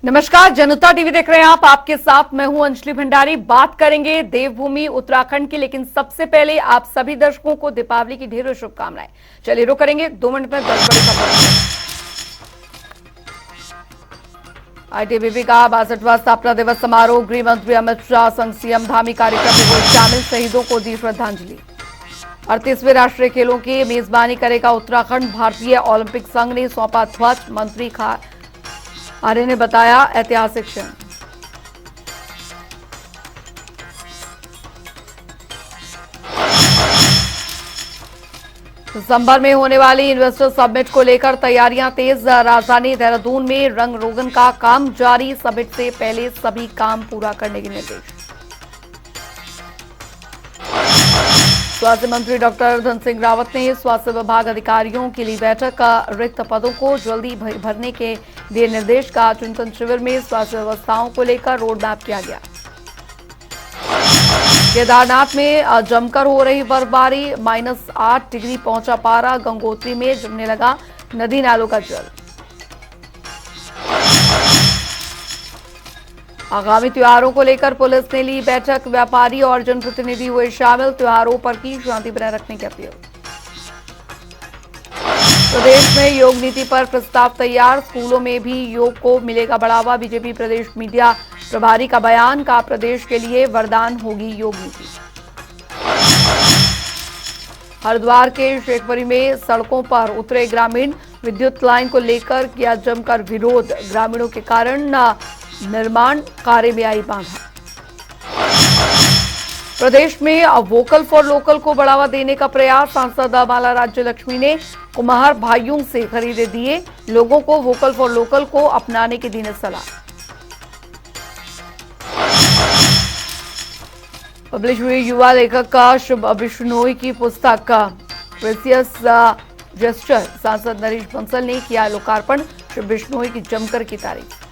नमस्कार, जनता टीवी देख रहे हैं आप। आपके साथ मैं हूं अंजलि भंडारी। बात करेंगे देवभूमि उत्तराखंड की, लेकिन सबसे पहले आप सभी दर्शकों को दीपावली की ढेरों शुभकामनाएं। चलिए रुक करेंगे 2 मिनट में 10 बड़ी खबर। आईटीबीपी का 62वां स्थापना दिवस समारोह, गृह मंत्री अमित शाह संग सीएम धामी कार्यक्रम में हुए शामिल, शहीदों को दी श्रद्धांजलि। 38वें राष्ट्रीय खेलों की मेजबानी करेगा उत्तराखंड, भारतीय ओलंपिक संघ ने सौंपा ध्वज, मंत्री आर्य ने बताया ऐतिहासिक क्षण। दिसंबर में होने वाली इन्वेस्टर समिट को लेकर तैयारियां तेज, राजधानी देहरादून में रंग रोगन का काम जारी, समिट से पहले सभी काम पूरा करने के निर्देश। स्वास्थ्य मंत्री डॉक्टर धन सिंह रावत ने स्वास्थ्य विभाग अधिकारियों के लिए बैठक, रिक्त पदों को जल्दी भरने के दिए निर्देश का। चिंतन शिविर में स्वास्थ्य व्यवस्थाओं को लेकर रोड मैप किया गया। केदारनाथ में जमकर हो रही बर्फबारी, -8 डिग्री पहुंचा पारा, गंगोत्री में जमने लगा नदी नालों का जल। आगामी त्योहारों को लेकर पुलिस ने ली बैठक, व्यापारी और जनप्रतिनिधि हुए शामिल, त्योहारों पर की शांति बनाए रखने की अपील। प्रदेश में योग नीति पर प्रस्ताव तैयार, स्कूलों में भी योग को मिलेगा बढ़ावा, बीजेपी प्रदेश मीडिया प्रभारी का बयान, का प्रदेश के लिए वरदान होगी योग नीति। हरिद्वार के शेखपुरी में सड़कों पर उतरे ग्रामीण, विद्युत लाइन को लेकर किया जमकर विरोध, ग्रामीणों के कारण निर्माण कार्य में आई बाधा। प्रदेश में वोकल फॉर लोकल को बढ़ावा देने का प्रयास, सांसद माला राज्य लक्ष्मी ने कुम्हार भाइयों से खरीदे दिए, लोगों को वोकल फॉर लोकल को अपनाने की दी सलाह। पब्लिश हुई युवा लेखक का शुभ बिश्नोई की पुस्तक प्रेसियस जेस्चर, सांसद नरेश बंसल ने किया लोकार्पण, शुभ बिश्नोई की जमकर की तारीफ।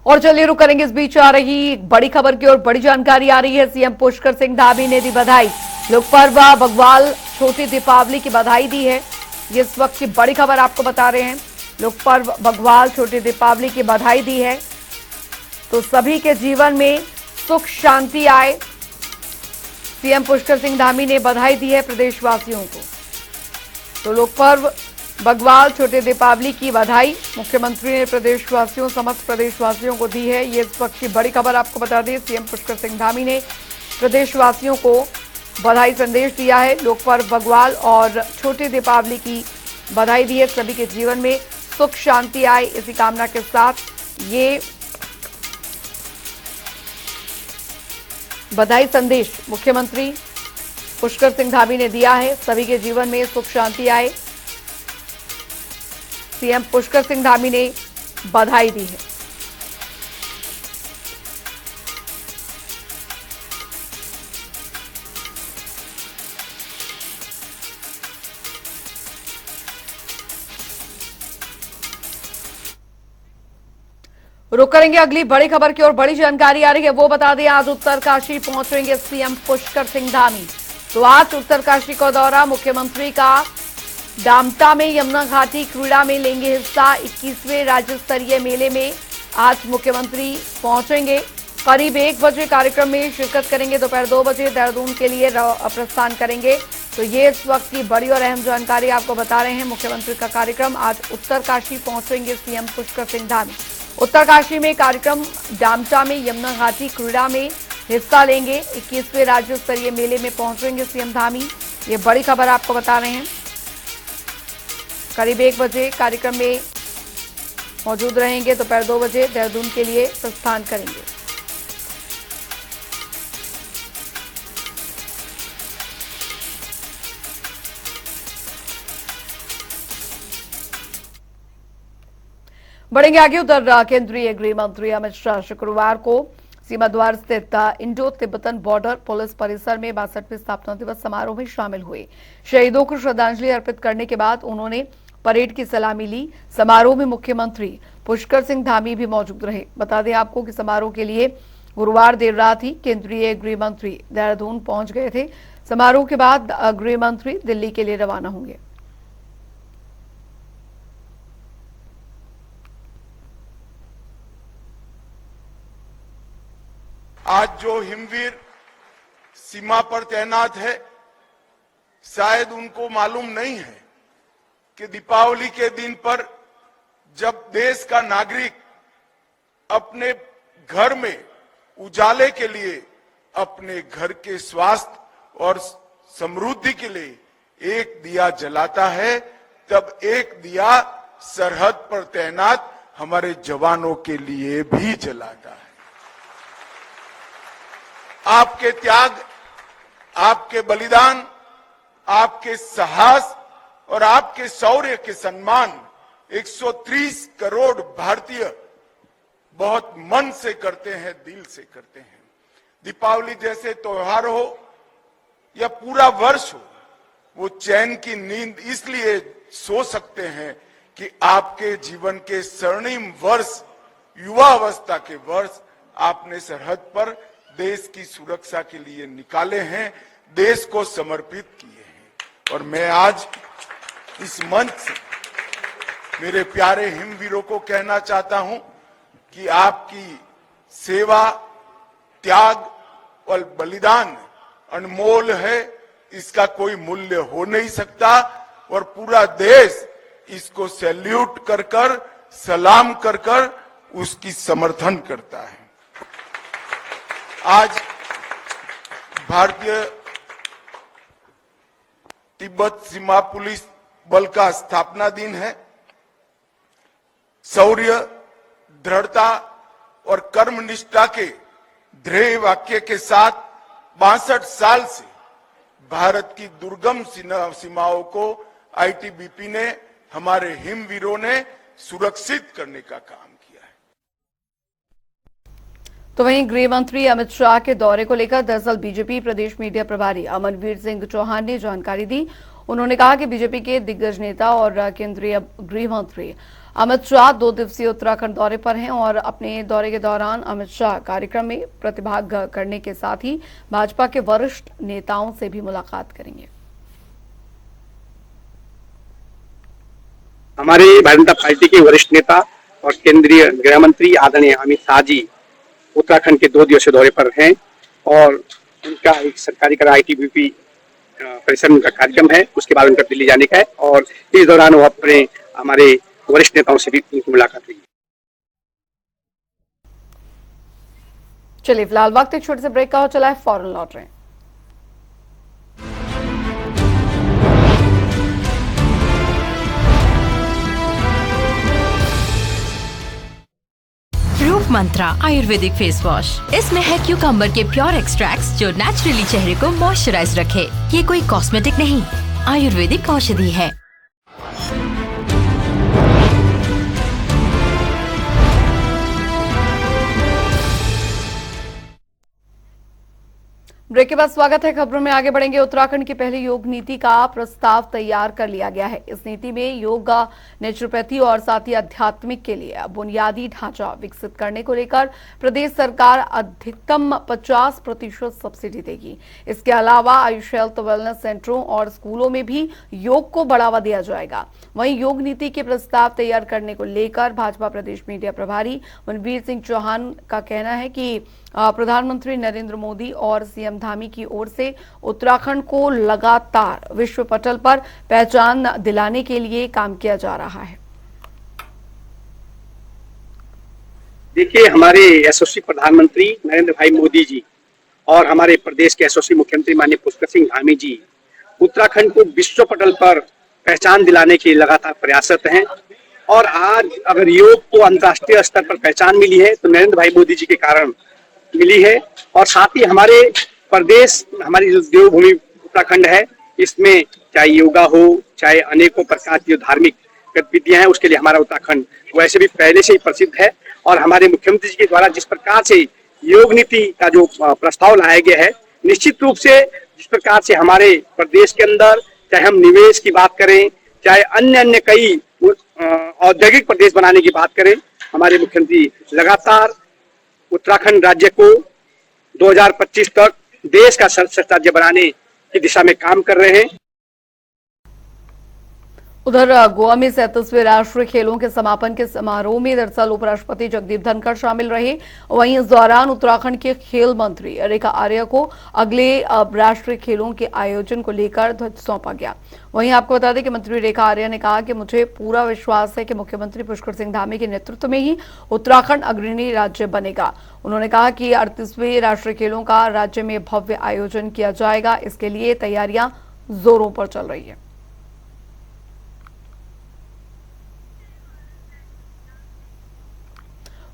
और चलिए रुक करेंगे, इस बीच आ रही बड़ी खबर की और बड़ी जानकारी आ रही है। सीएम पुष्कर सिंह धामी ने दी बधाई, लोक पर्व बग्वाल छोटी दीपावली की बधाई दी है। ये इस वक्त की बड़ी खबर आपको बता रहे हैं। लोक पर्व बग्वाल छोटी दीपावली की बधाई दी है, तो सभी के जीवन में सुख शांति आए। सीएम पुष्कर सिंह धामी ने बधाई दी है प्रदेशवासियों को। तो लोक पर्व बग्वाल छोटे दीपावली की बधाई मुख्यमंत्री ने प्रदेशवासियों, समस्त प्रदेशवासियों को दी है। ये इस वक्त की बड़ी खबर आपको बता दें, सीएम पुष्कर सिंह धामी ने प्रदेशवासियों को बधाई संदेश दिया है। लोक पर्व बग्वाल और छोटी दीपावली की बधाई दी है, सभी के जीवन में सुख शांति आए, इसी कामना के साथ ये बधाई संदेश मुख्यमंत्री पुष्कर सिंह धामी ने दिया है। सभी के जीवन में सुख शांति आए, सीएम पुष्कर सिंह धामी ने बधाई दी है। रुक करेंगे अगली बड़ी खबर की और बड़ी जानकारी आ रही है, वो बता दें। आज उत्तरकाशी पहुंचेंगे सीएम पुष्कर सिंह धामी। तो आज उत्तरकाशी का दौरा मुख्यमंत्री का, डामटा में यमुना घाटी क्रीड़ा में लेंगे हिस्सा। 21वें राज्य स्तरीय मेले में आज मुख्यमंत्री पहुंचेंगे। करीब 1 बजे कार्यक्रम में शिरकत करेंगे, दोपहर 2 बजे देहरादून के लिए प्रस्थान करेंगे। तो ये इस वक्त की बड़ी और अहम जानकारी आपको बता रहे हैं। मुख्यमंत्री का कार्यक्रम, आज उत्तरकाशी पहुंचेंगे सीएम पुष्कर सिंह धामी। उत्तरकाशी में कार्यक्रम, डामटा में यमुना घाटी क्रीड़ा में हिस्सा लेंगे। 21वें राज्य स्तरीय मेले में पहुंचेंगे सीएम धामी। ये बड़ी खबर आपको बता रहे हैं। करीब 1 बजे कार्यक्रम में मौजूद रहेंगे, दोपहर 2 बजे देहरादून के लिए प्रस्थान करेंगे। बढ़ेंगे आगे, उधर केंद्रीय गृह मंत्री अमित शाह शुक्रवार को सीमा द्वार स्थित इंडो तिब्बतन बॉर्डर पुलिस परिसर में 62वें स्थापना दिवस समारोह में शामिल हुए। शहीदों को श्रद्धांजलि अर्पित करने के बाद उन्होंने परेड की सलामी ली। समारोह में मुख्यमंत्री पुष्कर सिंह धामी भी मौजूद रहे। बता दें आपको कि समारोह के लिए गुरुवार देर रात ही केंद्रीय गृह मंत्री देहरादून पहुंच गए थे। समारोह के बाद गृह मंत्री दिल्ली के लिए रवाना होंगे। आज जो हिमवीर सीमा पर तैनात है, शायद उनको मालूम नहीं है कि दीपावली के दिन पर जब देश का नागरिक अपने घर में उजाले के लिए, अपने घर के स्वास्थ्य और समृद्धि के लिए एक दिया जलाता है, तब एक दिया सरहद पर तैनात हमारे जवानों के लिए भी जलाता है। आपके त्याग, आपके बलिदान, आपके साहस और आपके शौर्य के सम्मान 130 करोड़ भारतीय बहुत मन से करते हैं, दिल से करते हैं। दीपावली जैसे त्योहार हो या पूरा वर्ष हो, वो चैन की नींद इसलिए सो सकते हैं कि आपके जीवन के स्वर्णिम वर्ष, युवा अवस्था के वर्ष आपने सरहद पर देश की सुरक्षा के लिए निकाले हैं, देश को समर्पित किए हैं। और मैं आज इस मंच से मेरे प्यारे हिमवीरों को कहना चाहता हूं कि आपकी सेवा, त्याग और बलिदान अनमोल है, इसका कोई मूल्य हो नहीं सकता और पूरा देश इसको सैल्यूट कर कर, सलाम कर कर उसकी समर्थन करता है। आज भारतीय तिब्बत सीमा पुलिस बल का स्थापना दिन है। शौर्य, दृढ़ता और कर्मनिष्ठा के ध्येय वाक्य के साथ 62 साल से भारत की दुर्गम सीमाओं को आईटीबीपी ने, हमारे हिमवीरों ने सुरक्षित करने का काम किया है। तो वहीं गृह मंत्री अमित शाह के दौरे को लेकर दरअसल बीजेपी प्रदेश मीडिया प्रभारी अमनवीर सिंह चौहान ने जानकारी दी। उन्होंने कहा कि बीजेपी के दिग्गज नेता और केंद्रीय गृह मंत्री अमित शाह 2 दिवसीय उत्तराखंड दौरे पर हैं और अपने दौरे के दौरान अमित शाह कार्यक्रम में प्रतिभाग करने के साथ ही भाजपा के वरिष्ठ नेताओं से भी मुलाकात करेंगे। हमारे भारतीय जनता पार्टी के वरिष्ठ नेता और केंद्रीय गृह मंत्री आदरणीय अमित शाह जी उत्तराखंड के 2 दिवसीय दौरे पर हैं और उनका एक सरकारी आईटीबीपी परिसर में उनका कार्यक्रम है, उसके बाद उनका दिल्ली जाने का है और इस दौरान वो अपने हमारे वरिष्ठ नेताओं से भी उनकी मुलाकात हुई। चलिए फिलहाल वक्त एक छोटे से ब्रेक का हो चला है, फौरन लौट रहे हैं। रूप मंत्रा आयुर्वेदिक फेस वॉश, इसमें है क्यूकम्बर के प्योर एक्सट्रैक्ट्स जो नेचुरली चेहरे को मॉइस्चराइज रखे। ये कोई कॉस्मेटिक नहीं, आयुर्वेदिक औषधि है। ब्रेक के बाद स्वागत है। खबरों में आगे बढ़ेंगे। उत्तराखंड की पहली योग नीति का प्रस्ताव तैयार कर लिया गया है। इस नीति में योग, नेचुरोपैथी और साथ ही आध्यात्मिक के लिए बुनियादी ढांचा विकसित करने को लेकर प्रदेश सरकार अधिकतम 50% सब्सिडी देगी। इसके अलावा आयुष हेल्थ वेलनेस सेंटरों और स्कूलों में भी योग को बढ़ावा दिया जाएगा। वहीं योग नीति के प्रस्ताव तैयार करने को लेकर भाजपा प्रदेश मीडिया प्रभारी मनवीर सिंह चौहान का कहना है कि प्रधानमंत्री नरेंद्र मोदी और सीएम धामी की ओर से उत्तराखंड को लगातार विश्व पटल पर पहचान दिलाने के लिए काम किया जा रहा है। देखिए, हमारे यशस्वी प्रधानमंत्री नरेंद्र भाई मोदी जी और हमारे प्रदेश के यशस्वी मुख्यमंत्री माननीय पुष्कर सिंह धामी जी उत्तराखंड को विश्व पटल पर पहचान दिलाने के लगातार प्रयासरत हैं और आज अगर योग को अंतर्राष्ट्रीय स्तर पर पहचान मिली है तो नरेंद्र भाई मोदी जी के कारण मिली है। और साथ ही हमारे प्रदेश, हमारी जो देवभूमि उत्तराखंड है, इसमें चाहे योगा हो, चाहे अनेकों प्रकार की जो धार्मिक गतिविधियां हैं, उसके लिए हमारा उत्तराखंड वैसे भी पहले से ही प्रसिद्ध है। और हमारे मुख्यमंत्री जी के द्वारा जिस प्रकार से योग नीति का जो प्रस्ताव लाया गया है, निश्चित रूप से जिस प्रकार से हमारे प्रदेश के अंदर चाहे हम निवेश की बात करें, चाहे अन्य कई औद्योगिक प्रदेश बनाने की बात करें, हमारे मुख्यमंत्री लगातार उत्तराखंड राज्य को 2025 तक देश का सर्वश्रेष्ठ राज्य बनाने की दिशा में काम कर रहे हैं। उधर गोवा में 37वें राष्ट्रीय खेलों के समापन के समारोह में दरअसल उपराष्ट्रपति जगदीप धनखड़ शामिल रहे। वहीं इस दौरान उत्तराखंड के खेल मंत्री रेखा आर्या को अगले राष्ट्रीय खेलों के आयोजन को लेकर ध्वज सौंपा गया। वहीं आपको बता दें कि मंत्री रेखा आर्या ने कहा कि मुझे पूरा विश्वास है कि मुख्यमंत्री पुष्कर सिंह धामी के नेतृत्व में ही उत्तराखंड अग्रणी राज्य बनेगा। उन्होंने कहा कि 38वें राष्ट्रीय खेलों का राज्य में भव्य आयोजन किया जाएगा। इसके लिए तैयारियां जोरों पर चल रही है।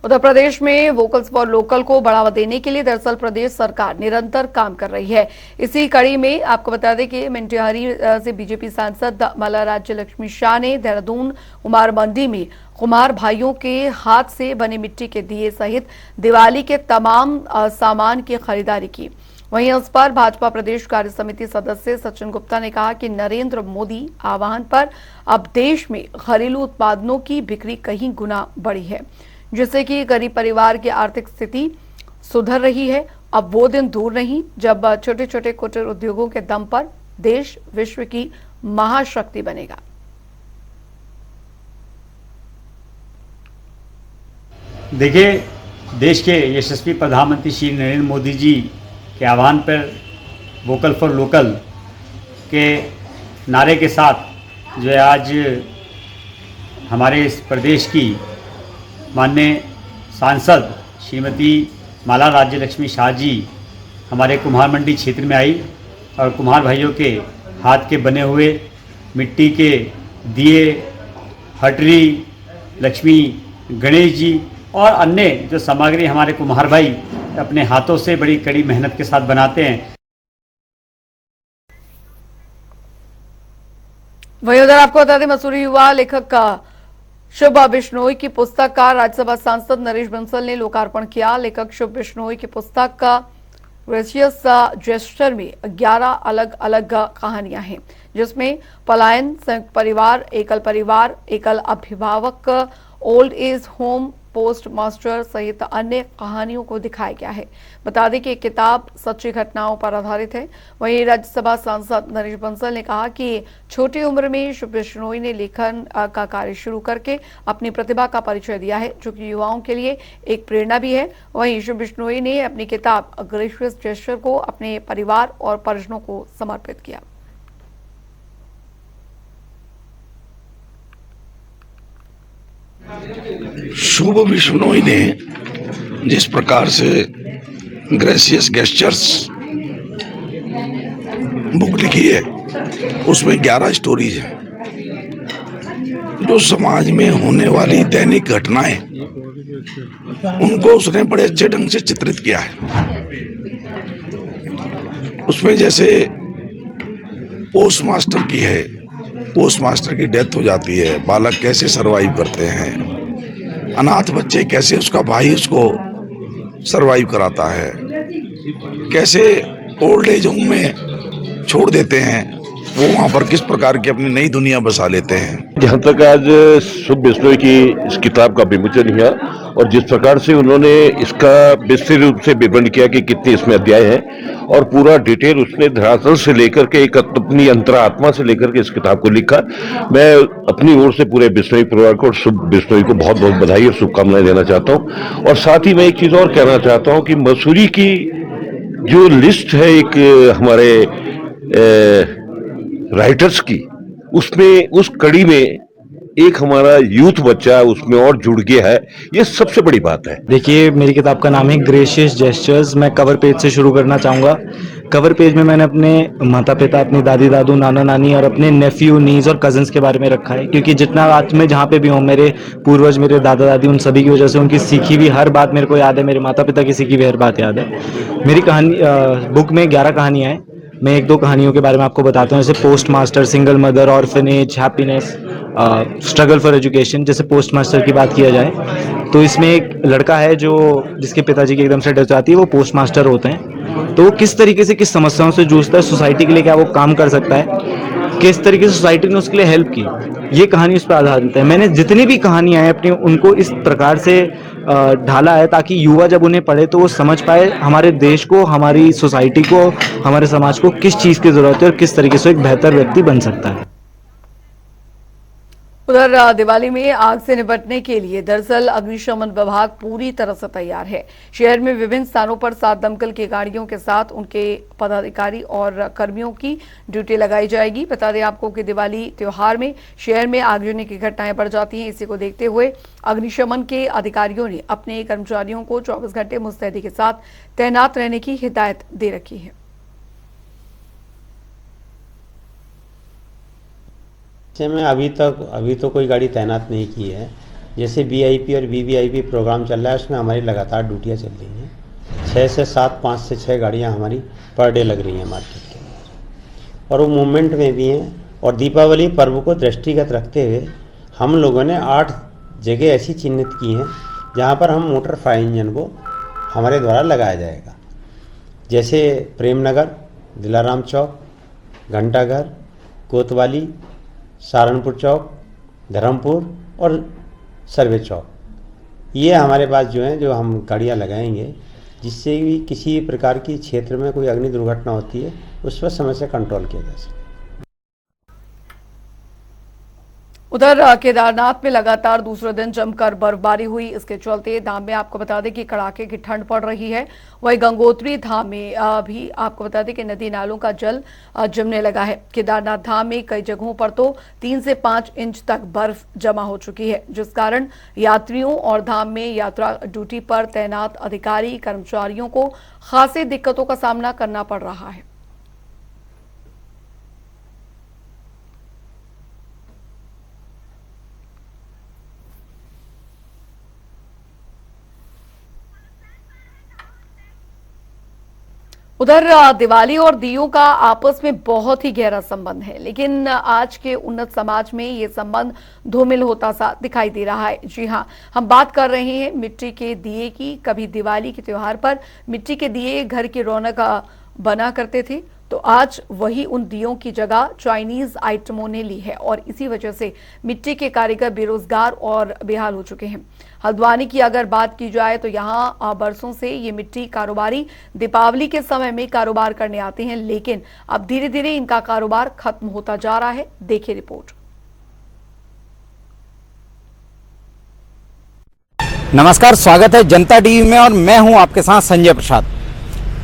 उत्तर प्रदेश में वोकल्स फॉर लोकल को बढ़ावा देने के लिए दरअसल प्रदेश सरकार निरंतर काम कर रही है। इसी कड़ी में आपको बता दें कि मिंटिहारी से बीजेपी सांसद माला राज्य लक्ष्मी शाह ने देहरादून कुमार मंडी में कुम्हार भाइयों के हाथ से बने मिट्टी के दिए सहित दिवाली के तमाम सामान की खरीदारी की। वहीं इस पर भाजपा प्रदेश कार्य समिति सदस्य सचिन गुप्ता ने कहा कि नरेंद्र मोदी आह्वान पर अब देश में घरेलू उत्पादों की बिक्री कई गुना बढ़ी है, जिससे कि गरीब परिवार की आर्थिक स्थिति सुधर रही है। अब वो दिन दूर नहीं जब छोटे छोटे कुटीर उद्योगों के दम पर देश विश्व की महाशक्ति बनेगा। देखिए, देश के यशस्वी प्रधानमंत्री श्री नरेंद्र मोदी जी के आह्वान पर वोकल फॉर लोकल के नारे के साथ जो है आज हमारे इस प्रदेश की माननीय सांसद श्रीमती माला राज्य लक्ष्मी शाह जी हमारे कुम्हार मंडी क्षेत्र में आई और कुम्हार भाइयों के हाथ के बने हुए मिट्टी के दिए, हटरी, लक्ष्मी गणेश जी और अन्य जो सामग्री हमारे कुम्हार भाई अपने हाथों से बड़ी कड़ी मेहनत के साथ बनाते हैं। वहीं उधर आपको बता दें मसूरी युवा लेखक का शुभ बिश्नोई की पुस्तक का राज्यसभा सांसद नरेश बंसल ने लोकार्पण किया। लेखक शुभ बिश्नोई की पुस्तक का ग्रेशियस जेस्टर में 11 अलग अलग कहानियां हैं, जिसमें पलायन, संयुक्त परिवार, एकल अभिभावक, old age home, post master सहित अन्य कहानियों को दिखाया गया है। बता दें कि किताब सच्ची घटनाओं पर आधारित है। वहीं राज्यसभा सांसद नरेश बंसल ने कहा कि छोटी उम्र में शुभ बिश्नोई ने लेखन का कार्य शुरू करके अपनी प्रतिभा का परिचय दिया है, जो कि युवाओं के लिए एक प्रेरणा भी है। वहीं शुभ बिश्नोई ने अपनी किताब ग्रेशियस जेस्टर को अपने परिवार और परिजनों को समर्पित किया। शुभ बिश्नोई ने जिस प्रकार से ग्रेशियस गेस्चर्स बुक लिखी है, उसमें 11 स्टोरीज हैं जो समाज में होने वाली दैनिक घटनाएं, उनको उसने बड़े अच्छे ढंग से चित्रित किया है। उसमें जैसे पोस्ट मास्टर की है, पोस्ट मास्टर की डेथ हो जाती है, बालक कैसे सरवाइव करते हैं, अनाथ बच्चे कैसे उसका भाई उसको सरवाइव कराता है, कैसे ओल्ड एज होम में छोड़ देते हैं, वो वहाँ पर किस प्रकार की अपनी नई दुनिया बसा लेते हैं। जहाँ तक आज शुभ बिश्नोई की इस किताब का विमोचन हुआ और जिस प्रकार से उन्होंने इसका विस्तृत रूप से विवरण किया कि कितने इसमें अध्याय हैं और पूरा डिटेल उसने धरातल से लेकर के एक अपनी अंतरात्मा से लेकर के इस किताब को लिखा। मैं अपनी ओर से पूरे बिश्नोई परिवार को और शुभ बिश्नोई को बहुत बहुत बधाई और शुभकामनाएं देना चाहता हूँ। और साथ ही मैं एक चीज और कहना चाहता हूँ कि मसूरी की जो लिस्ट है एक हमारे राइटर्स की, उसमें उस कड़ी में एक हमारा यूथ बच्चा उसमें और जुड़ गया है, ये सबसे बड़ी बात है। देखिए, मेरी किताब का नाम है ग्रेशियस जेस्चर्स। मैं कवर पेज से शुरू करना चाहूँगा। कवर पेज में मैंने अपने माता पिता, अपनी दादी दादू, नाना नानी और अपने नेफ्यू, नीज और कजन्स के बारे में रखा है, क्योंकि जितना आज मैं जहाँ पे भी हूँ, मेरे पूर्वज, मेरे दादा दादी, उन सभी की वजह से उनकी सीखी हुई हर बात मेरे को याद है, मेरे माता पिता की सीखी हुई हर बात याद है। मेरी कहानी बुक में 11 कहानियाँ हैं। मैं 1-2 कहानियों के बारे में आपको बताता हूँ, जैसे post master, single mother, orphanage, happiness, struggle for education. जैसे पोस्ट मास्टर की बात किया जाए तो इसमें एक लड़का है जो जिसके पिताजी की एकदम से डेथ जाती है, वो पोस्ट मास्टर होते हैं। तो किस तरीके से किस समस्याओं से जूझता है, सोसाइटी के लिए क्या वो काम कर सकता है, किस तरीके से सोसाइटी ने उसके लिए हेल्प की, ये कहानी उस पर आधारित है। मैंने जितनी भी कहानियां हैं अपनी, उनको इस प्रकार से ढाला है ताकि युवा जब उन्हें पढ़े तो वो समझ पाए हमारे देश को, हमारी सोसाइटी को, हमारे समाज को किस चीज़ की ज़रूरत है और किस तरीके से एक बेहतर व्यक्ति बन सकता है। उधर दिवाली में आग से निपटने के लिए दरअसल अग्निशमन विभाग पूरी तरह से तैयार है। शहर में विभिन्न स्थानों पर 7 दमकल की गाड़ियों के साथ उनके पदाधिकारी और कर्मियों की ड्यूटी लगाई जाएगी। बता दें आपको कि दिवाली त्योहार में शहर में आगजनी की घटनाएं बढ़ जाती हैं। इसी को देखते हुए अग्निशमन के अधिकारियों ने अपने कर्मचारियों को 24 घंटे मुस्तैदी के साथ तैनात रहने की हिदायत दे रखी है। में अभी तो कोई गाड़ी तैनात नहीं की है। जैसे वीआईपी और वीवीआईपी प्रोग्राम चल रहा है, उसमें हमारी लगातार ड्यूटियाँ चल रही हैं। 6 से 7, 5 से 6 गाड़ियाँ हमारी पर डे लग रही हैं मार्केट के अंदर, और वो मूवमेंट में भी हैं। और दीपावली पर्व को दृष्टिगत रखते हुए हम लोगों ने 8 जगह ऐसी चिन्हित की हैं जहाँ पर हम मोटर फायर इंजन को हमारे द्वारा लगाया जाएगा। जैसे प्रेमनगर, दिलाराम चौक, घंटाघर, कोतवाली, सहारनपुर चौक, धर्मपुर और सर्वे चौक, ये हमारे पास जो हैं जो हम गाड़ियाँ लगाएंगे, जिससे भी किसी प्रकार की क्षेत्र में कोई अग्नि दुर्घटना होती है उस पर समय से कंट्रोल किया जा सके। उधर केदारनाथ में लगातार दूसरे दिन जमकर बर्फबारी हुई। इसके चलते धाम में आपको बता दें कि कड़ाके की ठंड पड़ रही है। वहीं गंगोत्री धाम में भी आपको बता दें कि नदी नालों का जल जमने लगा है। केदारनाथ धाम में कई जगहों पर तो 3 से 5 इंच तक बर्फ जमा हो चुकी है, जिस कारण यात्रियों और धाम में यात्रा ड्यूटी पर तैनात अधिकारी कर्मचारियों को खासी दिक्कतों का सामना करना पड़ रहा है। उधर दिवाली और दियों का आपस में बहुत ही गहरा संबंध है, लेकिन आज के उन्नत समाज में ये संबंध धूमिल होता सा दिखाई दे रहा है। जी हां, हम बात कर रहे हैं मिट्टी के दिए की। कभी दिवाली के त्योहार पर मिट्टी के दिए घर की रौनक बना करते थे, तो आज वही उन दियों की जगह चाइनीज आइटमों ने ली है और इसी वजह से मिट्टी के कारीगर बेरोजगार और बेहाल हो चुके हैं। हल्द्वानी की अगर बात की जाए तो यहाँ बरसों से ये मिट्टी कारोबारी दीपावली के समय में कारोबार करने आते हैं, लेकिन अब धीरे धीरे इनका कारोबार खत्म होता जा रहा है। देखिए रिपोर्ट। नमस्कार, स्वागत है जनता टीवी में और मैं हूं आपके साथ संजय प्रसाद।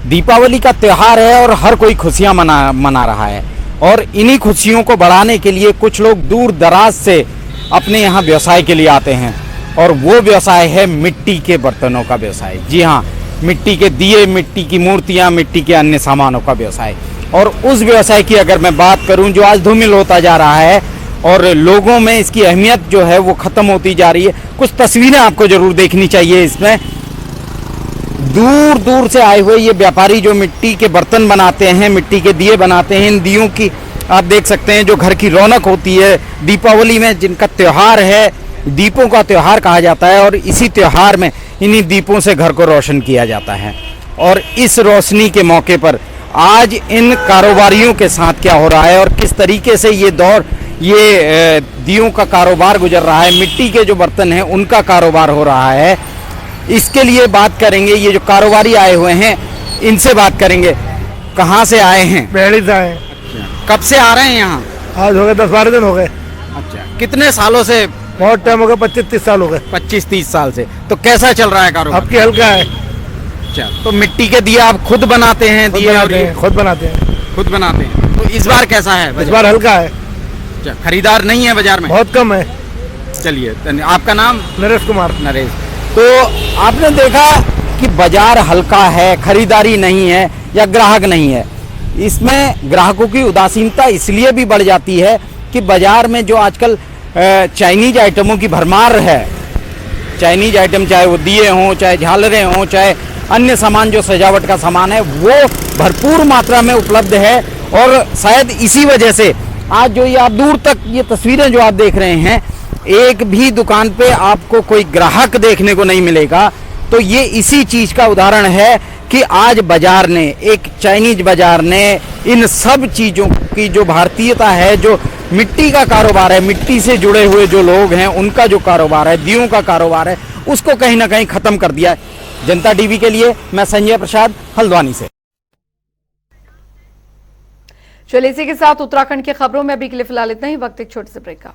दीपावली का त्योहार है और हर कोई खुशियां मना रहा है, और इन्हीं खुशियों को बढ़ाने के लिए कुछ लोग दूर दराज से अपने यहाँ व्यवसाय के लिए आते हैं, और वो व्यवसाय है मिट्टी के बर्तनों का व्यवसाय। जी हाँ, मिट्टी के दिए, मिट्टी की मूर्तियाँ, मिट्टी के अन्य सामानों का व्यवसाय। और उस व्यवसाय की अगर मैं बात करूँ जो आज धूमिल होता जा रहा है और लोगों में इसकी अहमियत जो है वो खत्म होती जा रही है। कुछ तस्वीरें आपको जरूर देखनी चाहिए। इसमें दूर दूर से आए हुए ये व्यापारी जो मिट्टी के बर्तन बनाते हैं, मिट्टी के दिए बनाते हैं, इन दियों की आप देख सकते हैं जो घर की रौनक होती है दीपावली में, जिनका त्योहार है, दीपों का त्योहार कहा जाता है, और इसी त्योहार में इन्हीं दीपों से घर को रोशन किया जाता है। और इस रोशनी के मौके पर आज इन कारोबारियों के साथ क्या हो रहा है और किस तरीके से ये दौर, ये दियों का कारोबार गुजर रहा है, मिट्टी के जो बर्तन हैं उनका कारोबार हो रहा है, इसके लिए बात करेंगे। ये जो कारोबारी आए हुए हैं इनसे बात करेंगे। कहाँ से आए हैं? बेहड़ी से आए। कब से आ रहे हैं यहाँ? आज हो गए 10-12 दिन हो गए। अच्छा, कितने सालों से? बहुत टाइम हो गया, 25-30 साल हो गए। 25-30 साल से। तो कैसा चल रहा है कारोबार? आपकी हल्का है। अच्छा, तो मिट्टी के दिए आप खुद बनाते हैं? खुद बनाते हैं। खुद बनाते हैं। तो इस बार कैसा है? इस बार हल्का है। अच्छा, खरीदार नहीं है बाजार में? बहुत कम है। चलिए, आपका नाम? नरेश कुमार। नरेश। तो आपने देखा कि बाजार हल्का है, खरीदारी नहीं है या ग्राहक नहीं है। इसमें ग्राहकों की उदासीनता इसलिए भी बढ़ जाती है कि बाजार में जो आजकल चाइनीज आइटमों की भरमार है, चाइनीज आइटम चाहे वो दिए हों, चाहे झालरें हों, चाहे अन्य सामान जो सजावट का सामान है, वो भरपूर मात्रा में उपलब्ध है। और शायद इसी वजह से आज जो ये आप दूर तक ये तस्वीरें जो आप देख रहे हैं, एक भी दुकान पे आपको कोई ग्राहक देखने को नहीं मिलेगा। तो ये इसी चीज का उदाहरण है कि आज बाजार ने, एक चाइनीज बाजार ने इन सब चीजों की जो भारतीयता है, जो मिट्टी का कारोबार है, मिट्टी से जुड़े हुए जो लोग हैं उनका जो कारोबार है, दियों का कारोबार है, उसको कहीं ना कहीं खत्म कर दिया है। जनता टीवी के लिए मैं संजय प्रसाद, हल्द्वानी से। चलिए इसी के साथ उत्तराखंड की खबरों में अभी के लिए फिलहाल इतना ही। वक्त एक छोटे से ब्रेक का।